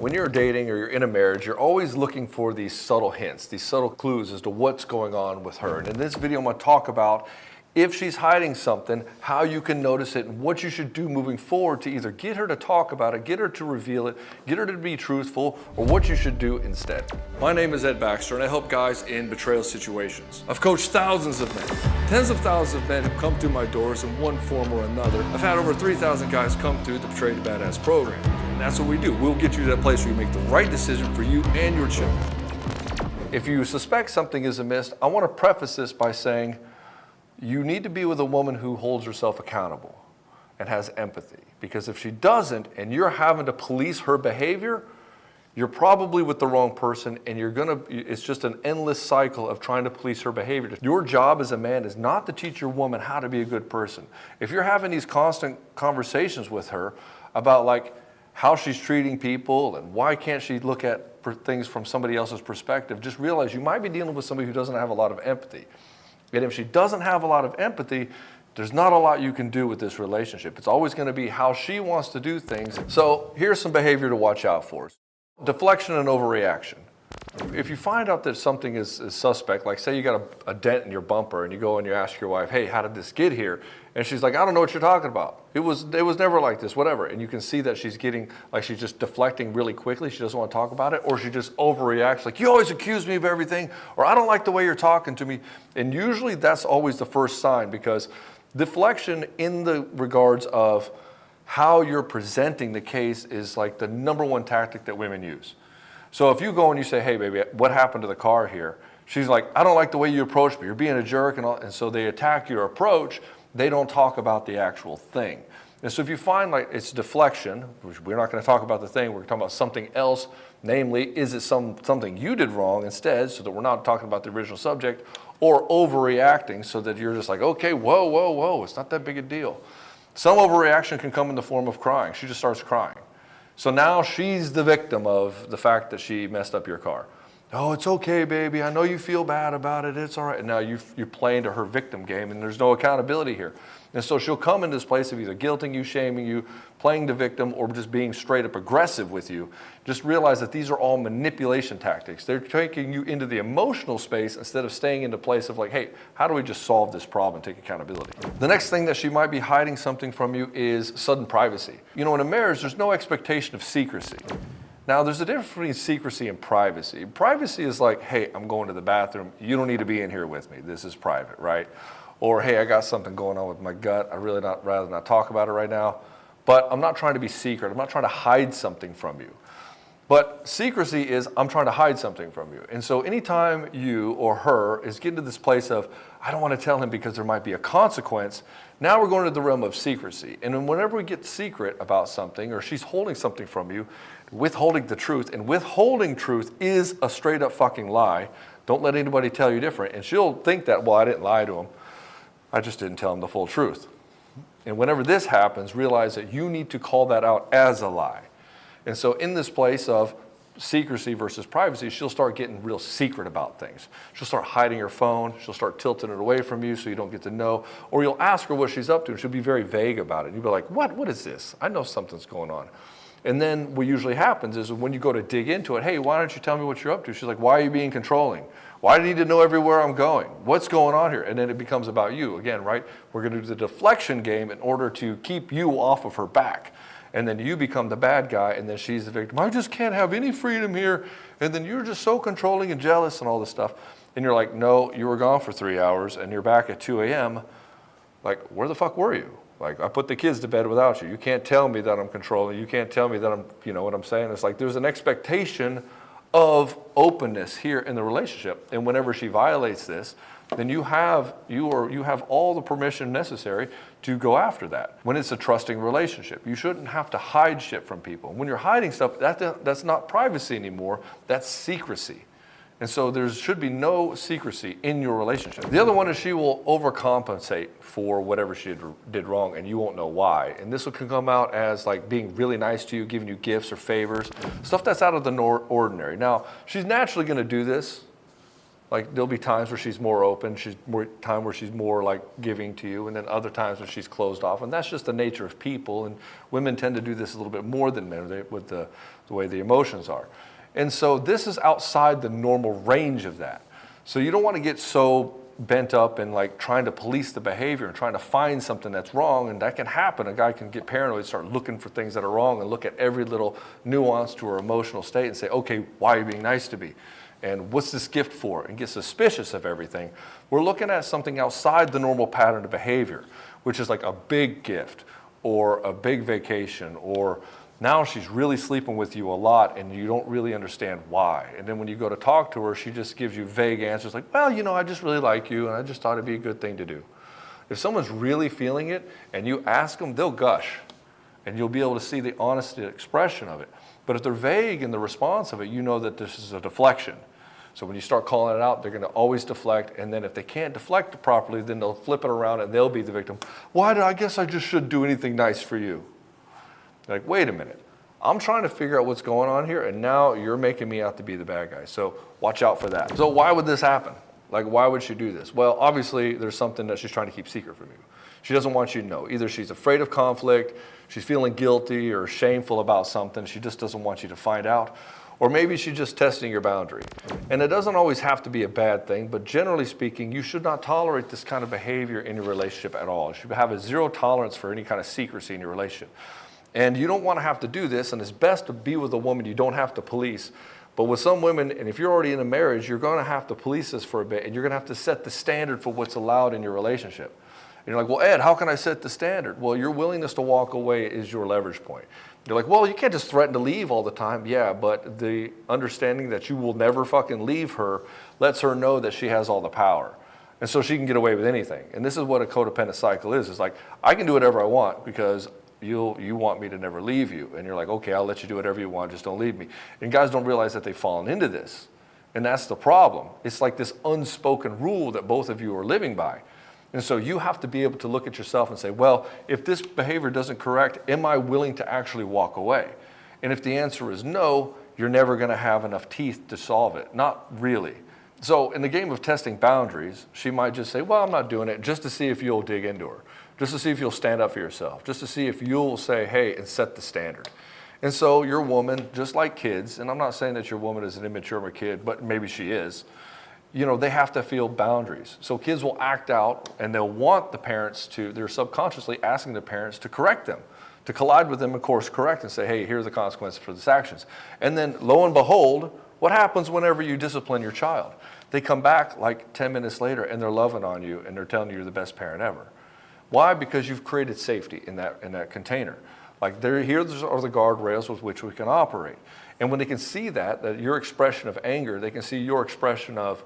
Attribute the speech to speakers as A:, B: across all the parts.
A: When you're dating or you're in a marriage, you're always looking for these subtle hints, these subtle clues as to what's going on with her. And in this video, I'm going to talk about if she's hiding something, how you can notice it, and what you should do moving forward to either get her to talk about it, get her to reveal it, get her to be truthful, or what you should do instead. My name is Baxter, and I help guys in betrayal situations. I've coached thousands of men, tens of thousands of men who come through my doors in one form or another. I've had over 3,000 guys come through the Betrayed to Badass program. And that's what we do. We'll get you to that place where you make the right decision for you and your children. If you suspect something is amiss, I want to preface this by saying, you need to be with a woman who holds herself accountable and has empathy. Because if she doesn't and you're having to police her behavior, you're probably with the wrong person, and it's just an endless cycle of trying to police her behavior. Your job as a man is not to teach your woman how to be a good person. If you're having these constant conversations with her about like how she's treating people and why can't she look at things from somebody else's perspective, just realize you might be dealing with somebody who doesn't have a lot of empathy. And if she doesn't have a lot of empathy, there's not a lot you can do with this relationship. It's always going to be how she wants to do things. So here's some behavior to watch out for. Deflection and overreaction. If you find out that something is suspect, like say you got a dent in your bumper and you go and you ask your wife, hey, how did this get here? And she's like, I don't know what you're talking about. It was never like this, whatever. And you can see that she's getting, like she's just deflecting really quickly. She doesn't want to talk about it, or she just overreacts, like you always accuse me of everything, or I don't like the way you're talking to me. And usually that's always the first sign, because deflection in the regards of how you're presenting the case is like the number one tactic that women use. So if you go and you say, hey baby, what happened to the car here? She's like, I don't like the way you approach me. You're being a jerk. And so they attack your approach. They don't talk about the actual thing. And so if you find like it's deflection, which we're not going to talk about the thing, we're talking about something else, namely, is it something you did wrong instead, so that we're not talking about the original subject, or overreacting so that you're just like, okay, whoa, it's not that big a deal. Some overreaction can come in the form of crying. She just starts crying. So now she's the victim of the fact that she messed up your car. Oh, it's okay, baby. I know you feel bad about it. It's all right. And now you're playing to her victim game, and there's no accountability here. And so she'll come into this place of either guilting you, shaming you, playing the victim, or just being straight up aggressive with you. Just realize that these are all manipulation tactics. They're taking you into the emotional space instead of staying in the place of like, hey, how do we just solve this problem and take accountability? The next thing that she might be hiding something from you is sudden privacy. You know, in a marriage, there's no expectation of secrecy. Now, there's a difference between secrecy and privacy. Privacy is like, hey, I'm going to the bathroom. You don't need to be in here with me. This is private, right? Or, hey, I got something going on with my gut. I really rather not talk about it right now. But I'm not trying to be secret. I'm not trying to hide something from you. But secrecy is, I'm trying to hide something from you. And so anytime you or her is getting to this place of, I don't want to tell him because there might be a consequence, now we're going to the realm of secrecy. And then whenever we get secret about something, or she's holding something from you, withholding the truth, and withholding truth is a straight up fucking lie. Don't let anybody tell you different. And she'll think that, well, I didn't lie to him. I just didn't tell him the full truth. And whenever this happens, realize that you need to call that out as a lie. And so in this place of secrecy versus privacy, she'll start getting real secret about things. She'll start hiding her phone. She'll start tilting it away from you so you don't get to know. Or you'll ask her what she's up to, and she'll be very vague about it. And you'll be like, what is this? I know something's going on. And then what usually happens is when you go to dig into it, hey, why don't you tell me what you're up to? She's like, why are you being controlling? Why do you need to know everywhere I'm going? What's going on here? And then it becomes about you. Again, right? We're going to do the deflection game in order to keep you off of her back. And then you become the bad guy, and then she's the victim. I just can't have any freedom here. And then you're just so controlling and jealous and all this stuff. And you're like, no, you were gone for 3 hours, and you're back at 2 a.m. Like, where the fuck were you? Like, I put the kids to bed without you. You can't tell me that I'm controlling. You can't tell me that I'm, you know what I'm saying? It's like there's an expectation of openness here in the relationship. And whenever she violates this, then you have all the permission necessary to go after that. When it's a trusting relationship, you shouldn't have to hide shit from people. When you're hiding stuff, that's not privacy anymore. That's secrecy. And so there should be no secrecy in your relationship. The other one is she will overcompensate for whatever she did wrong, and you won't know why. And this can come out as like being really nice to you, giving you gifts or favors, stuff that's out of the ordinary. Now, she's naturally going to do this. Like there'll be times where she's more open, time where she's more like giving to you, and then other times when she's closed off. And that's just the nature of people. And women tend to do this a little bit more than men with the way the emotions are. And so this is outside the normal range of that. So you don't want to get so bent up and like trying to police the behavior and trying to find something that's wrong, and that can happen. A guy can get paranoid, start looking for things that are wrong, and look at every little nuance to her emotional state and say, okay, why are you being nice to me? And what's this gift for? And get suspicious of everything. We're looking at something outside the normal pattern of behavior, which is like a big gift or a big vacation, or now she's really sleeping with you a lot and you don't really understand why. And then when you go to talk to her, she just gives you vague answers like, well, you know, I just really like you and I just thought it'd be a good thing to do. If someone's really feeling it and you ask them, they'll gush and you'll be able to see the honest expression of it. But if they're vague in the response of it, you know that this is a deflection. So when you start calling it out, they're going to always deflect. And then if they can't deflect it properly, then they'll flip it around and they'll be the victim. I guess I just shouldn't do anything nice for you. Like, wait a minute. I'm trying to figure out what's going on here, and now you're making me out to be the bad guy. So watch out for that. So why would this happen? Like, why would she do this? Well, obviously, there's something that she's trying to keep secret from you. She doesn't want you to know. Either she's afraid of conflict, she's feeling guilty or shameful about something, she just doesn't want you to find out. Or maybe she's just testing your boundary. And it doesn't always have to be a bad thing, but generally speaking, you should not tolerate this kind of behavior in your relationship at all. You should have a zero tolerance for any kind of secrecy in your relationship. And you don't want to have to do this, and it's best to be with a woman you don't have to police. But with some women, and if you're already in a marriage, you're going to have to police this for a bit, and you're going to have to set the standard for what's allowed in your relationship. And you're like, well, Ed, how can I set the standard? Well, your willingness to walk away is your leverage point. You're like, well, you can't just threaten to leave all the time. Yeah, but the understanding that you will never fucking leave her lets her know that she has all the power. And so she can get away with anything. And this is what a codependent cycle is. It's like, I can do whatever I want because you want me to never leave you. And you're like, okay, I'll let you do whatever you want, just don't leave me. And guys don't realize that they've fallen into this. And that's the problem. It's like this unspoken rule that both of you are living by. And so you have to be able to look at yourself and say, well, if this behavior doesn't correct, am I willing to actually walk away? And if the answer is no, you're never going to have enough teeth to solve it. Not really. So in the game of testing boundaries, she might just say, well, I'm not doing it, just to see if you'll dig into her, just to see if you'll stand up for yourself, just to see if you'll say, hey, and set the standard. And so your woman, just like kids, and I'm not saying that your woman is an immature kid, but maybe she is, you know, they have to feel boundaries. So kids will act out and they'll want the parents to, they're subconsciously asking the parents to correct them, to collide with them and course correct and say, hey, here are the consequences for this actions. And then lo and behold, what happens whenever you discipline your child? They come back like 10 minutes later and they're loving on you and they're telling you you're the best parent ever. Why? Because you've created safety in that container. Like here are the guardrails with which we can operate. And when they can see that your expression of anger, they can see your expression of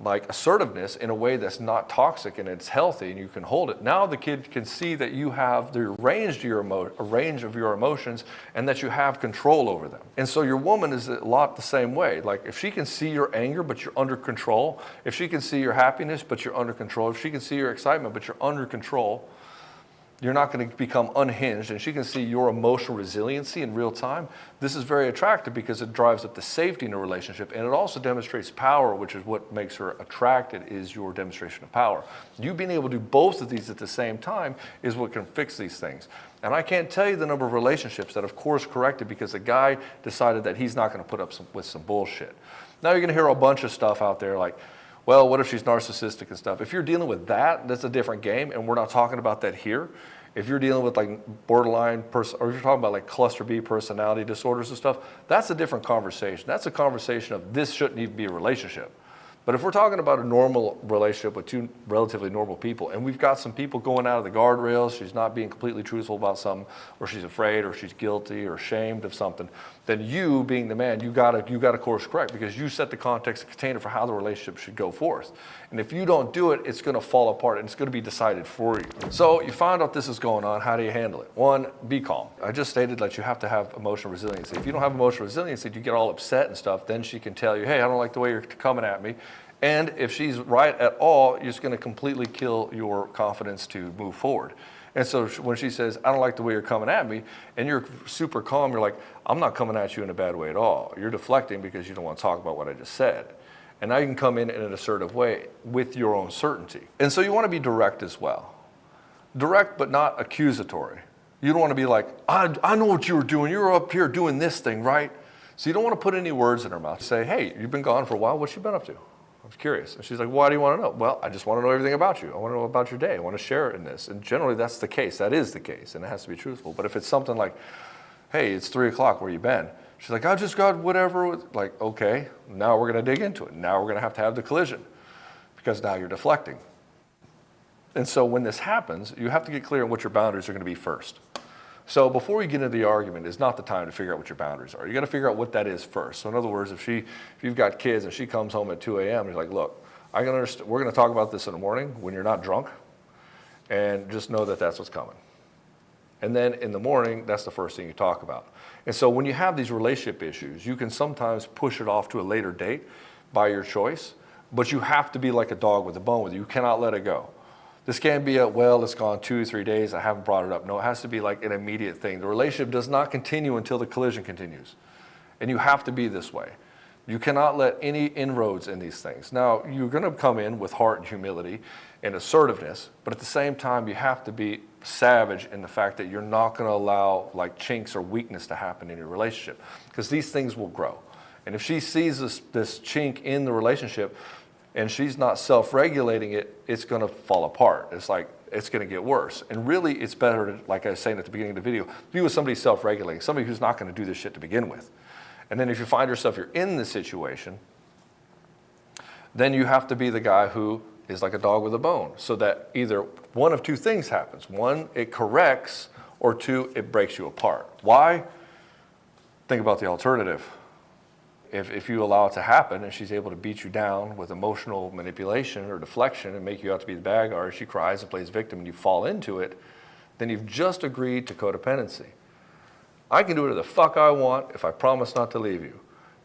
A: like assertiveness in a way that's not toxic and it's healthy and you can hold it. Now the kid can see that you have the range of your emotions and that you have control over them. And so your woman is a lot the same way. Like if she can see your anger but you're under control, if she can see your happiness but you're under control, if she can see your excitement but you're under control, you're not going to become unhinged, and she can see your emotional resiliency in real time. This is very attractive because it drives up the safety in a relationship, and it also demonstrates power, which is what makes her attracted, is your demonstration of power. You being able to do both of these at the same time is what can fix these things. And I can't tell you the number of relationships that have course corrected because a guy decided that he's not going to put up with some bullshit. Now you're going to hear a bunch of stuff out there like, well, what if she's narcissistic and stuff? If you're dealing with that, that's a different game, and we're not talking about that here. If you're dealing with like borderline or if you're talking about like cluster B personality disorders and stuff, that's a different conversation. That's a conversation of this shouldn't even be a relationship. But if we're talking about a normal relationship with two relatively normal people, and we've got some people going out of the guardrails, she's not being completely truthful about something, or she's afraid, or she's guilty, or ashamed of something, then you, being the man, you gotta course correct because you set the context and container for how the relationship should go forth. And if you don't do it, it's gonna fall apart and it's gonna be decided for you. So you find out this is going on, how do you handle it? One, be calm. I just stated that you have to have emotional resiliency. If you don't have emotional resiliency, you get all upset and stuff, then she can tell you, hey, I don't like the way you're coming at me. And if she's right at all, you're just going to completely kill your confidence to move forward. And so when she says, I don't like the way you're coming at me, and you're super calm, you're like, I'm not coming at you in a bad way at all. You're deflecting because you don't want to talk about what I just said. And now you can come in an assertive way with your own certainty. And so you want to be direct as well. Direct, but not accusatory. You don't want to be like, I know what you were doing. You were up here doing this thing, right? So you don't want to put any words in her mouth. Say, hey, you've been gone for a while. What's you been up to? I was curious. And she's like, why do you want to know? Well, I just want to know everything about you. I want to know about your day. I want to share it in this. And generally that's the case. That is the case. And it has to be truthful. But if it's something like, hey, it's 3 o'clock, where you been? She's like, I just got whatever. Like, okay, now we're going to dig into it. Now we're going to have the collision because now you're deflecting. And so when this happens, you have to get clear on what your boundaries are going to be first. So before you get into the argument is not the time to figure out what your boundaries are. You got to figure out what that is first. So in other words, if you've got kids and she comes home at 2 a.m. and you're like, look, I can understand, we're going to talk about this in the morning when you're not drunk, and just know that that's what's coming. And then in the morning, that's the first thing you talk about. And so when you have these relationship issues, you can sometimes push it off to a later date by your choice, but you have to be like a dog with a bone with you. You cannot let it go. This can't be well, it's gone 2 or 3 days, I haven't brought it up. No, it has to be like an immediate thing. The relationship does not continue until the collision continues. And you have to be this way. You cannot let any inroads in these things. Now, you're going to come in with heart and humility and assertiveness, but at the same time, you have to be savage in the fact that you're not going to allow like chinks or weakness to happen in your relationship, because these things will grow. And if she sees this chink in the relationship, and she's not self-regulating it, it's going to fall apart. It's like, it's going to get worse. And really, it's better to, like I was saying at the beginning of the video, be with somebody self-regulating, somebody who's not going to do this shit to begin with. And then if you find yourself, you're in this situation, then you have to be the guy who is like a dog with a bone, so that either one of two things happens. One, it corrects, or two, it breaks you apart. Why? Think about the alternative. If you allow it to happen and she's able to beat you down with emotional manipulation or deflection and make you out to be the bad guy, or she cries and plays victim and you fall into it, then you've just agreed to codependency. I can do whatever the fuck I want if I promise not to leave you.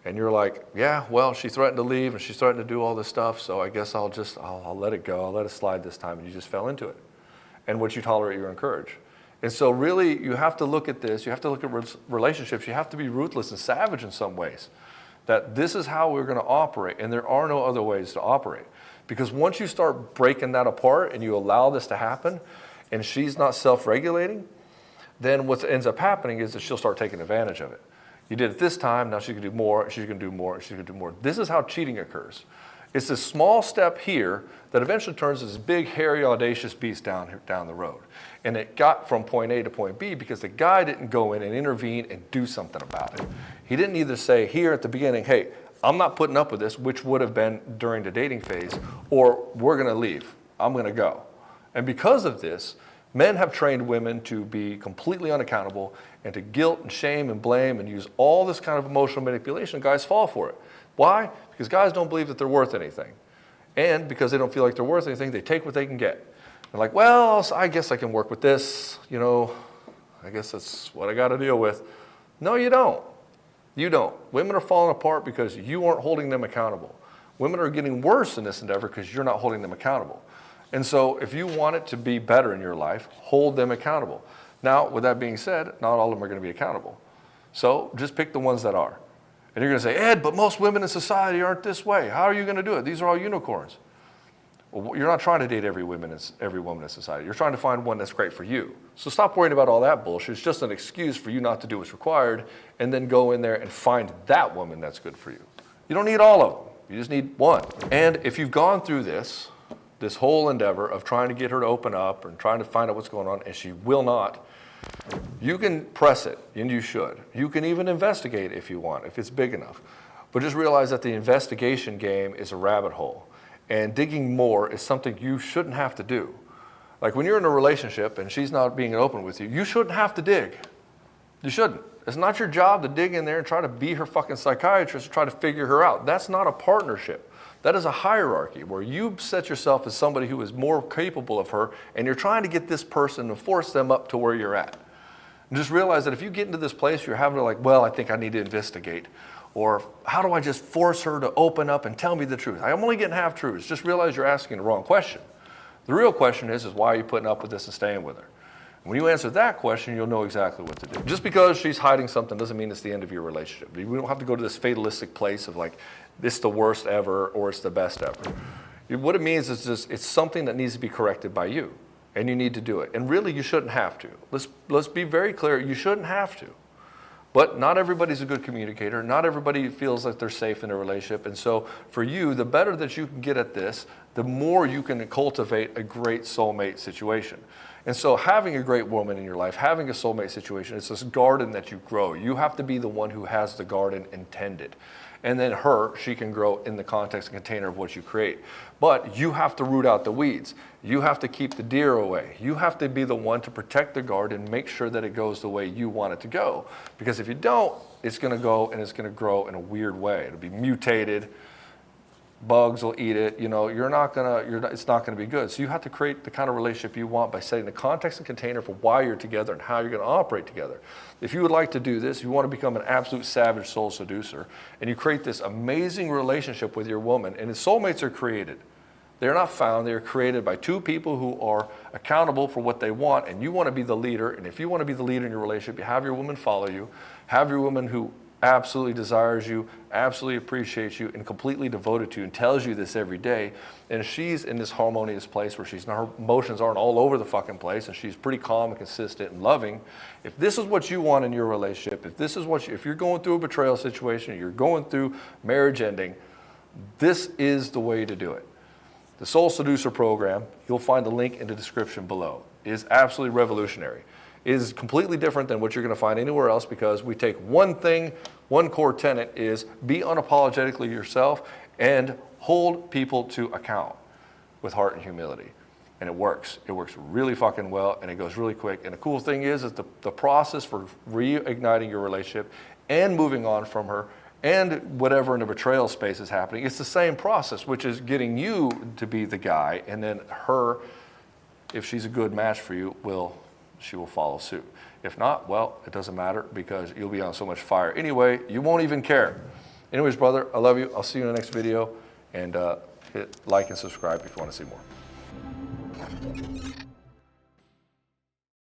A: And you're like, yeah, well, she threatened to leave and she's starting to do all this stuff, so I guess I'll let it go. I'll let it slide this time. And you just fell into it. And what you tolerate, you encourage. And so really, you have to look at this. You have to look at relationships. You have to be ruthless and savage in some ways. That this is how we're going to operate, and there are no other ways to operate. Because once you start breaking that apart and you allow this to happen, and she's not self-regulating, then what ends up happening is that she'll start taking advantage of it. You did it this time, now she can do more, she's going to do more, she's going to do more. This is how cheating occurs. It's this small step here that eventually turns this big, hairy, audacious beast down the road. And it got from point A to point B because the guy didn't go in and intervene and do something about it. He didn't either say here at the beginning, hey, I'm not putting up with this, which would have been during the dating phase, or we're going to leave. I'm going to go. And because of this, men have trained women to be completely unaccountable and to guilt and shame and blame and use all this kind of emotional manipulation. Guys fall for it. Why? Because guys don't believe that they're worth anything. And because they don't feel like they're worth anything, they take what they can get. They're like, well, I guess I can work with this. You know, I guess that's what I got to deal with. No, you don't. You don't. Women are falling apart because you aren't holding them accountable. Women are getting worse in this endeavor because you're not holding them accountable. And so if you want it to be better in your life, hold them accountable. Now, with that being said, not all of them are going to be accountable. So just pick the ones that are. And you're going to say, Ed, but most women in society aren't this way. How are you going to do it? These are all unicorns. Well, you're not trying to date every woman in society. You're trying to find one that's great for you. So stop worrying about all that bullshit. It's just an excuse for you not to do what's required, and then go in there and find that woman that's good for you. You don't need all of them. You just need one. And if you've gone through this whole endeavor of trying to get her to open up and trying to find out what's going on, and she will not, you can press it, and you should. You can even investigate if you want, if it's big enough. But just realize that the investigation game is a rabbit hole. And digging more is something you shouldn't have to do. Like when you're in a relationship and she's not being open with you, you shouldn't have to dig. You shouldn't. It's not your job to dig in there and try to be her fucking psychiatrist or try to figure her out. That's not a partnership. That is a hierarchy where you set yourself as somebody who is more capable of her, and you're trying to get this person and force them up to where you're at. And just realize that if you get into this place, you're having to like, well, I think I need to investigate. Or how do I just force her to open up and tell me the truth? I'm only getting half truths. Just realize you're asking the wrong question. The real question is why are you putting up with this and staying with her? When you answer that question, you'll know exactly what to do. Just because she's hiding something doesn't mean it's the end of your relationship. We don't have to go to this fatalistic place of like, it's the worst ever or it's the best ever. What it means is just, it's something that needs to be corrected by you, and you need to do it. And really, you shouldn't have to. Let's be very clear, you shouldn't have to. But not everybody's a good communicator. Not everybody feels like they're safe in a relationship. And so for you, the better that you can get at this, the more you can cultivate a great soulmate situation. And so having a great woman in your life, having a soulmate situation, it's this garden that you grow. You have to be the one who has the garden intended. And then she can grow in the context and container of what you create. But you have to root out the weeds. You have to keep the deer away. You have to be the one to protect the garden, make sure that it goes the way you want it to go. Because if you don't, it's going to go and it's going to grow in a weird way. It'll be mutated. Bugs will eat it. You know, it's not going to be good. So you have to create the kind of relationship you want by setting the context and container for why you're together and how you're going to operate together. If you would like to do this, you want to become an absolute savage soul seducer, and you create this amazing relationship with your woman, and soulmates are created. They're not found. They're created by two people who are accountable for what they want, and you want to be the leader. And if you want to be the leader in your relationship, you have your woman follow you, have your woman who absolutely desires you, absolutely appreciates you, and completely devoted to you, and tells you this every day. And she's in this harmonious place where her emotions aren't all over the fucking place, and she's pretty calm and consistent and loving. If this is what you want in your relationship, if you're going through a betrayal situation, you're going through marriage ending, this is the way to do it. The Soul Seducer program, you'll find the link in the description below, is absolutely revolutionary. It is completely different than what you're going to find anywhere else, because we take one thing, one core tenet is be unapologetically yourself and hold people to account with heart and humility. And it works. It works really fucking well, and it goes really quick. And the cool thing is the process for reigniting your relationship and moving on from her and whatever in the betrayal space is happening, it's the same process, which is getting you to be the guy, and then her, if she's a good match for you, she will follow suit. If not, well, it doesn't matter, because you'll be on so much fire anyway, you won't even care. Anyways, brother, I love you. I'll see you in the next video, and hit like and subscribe if you want to see more.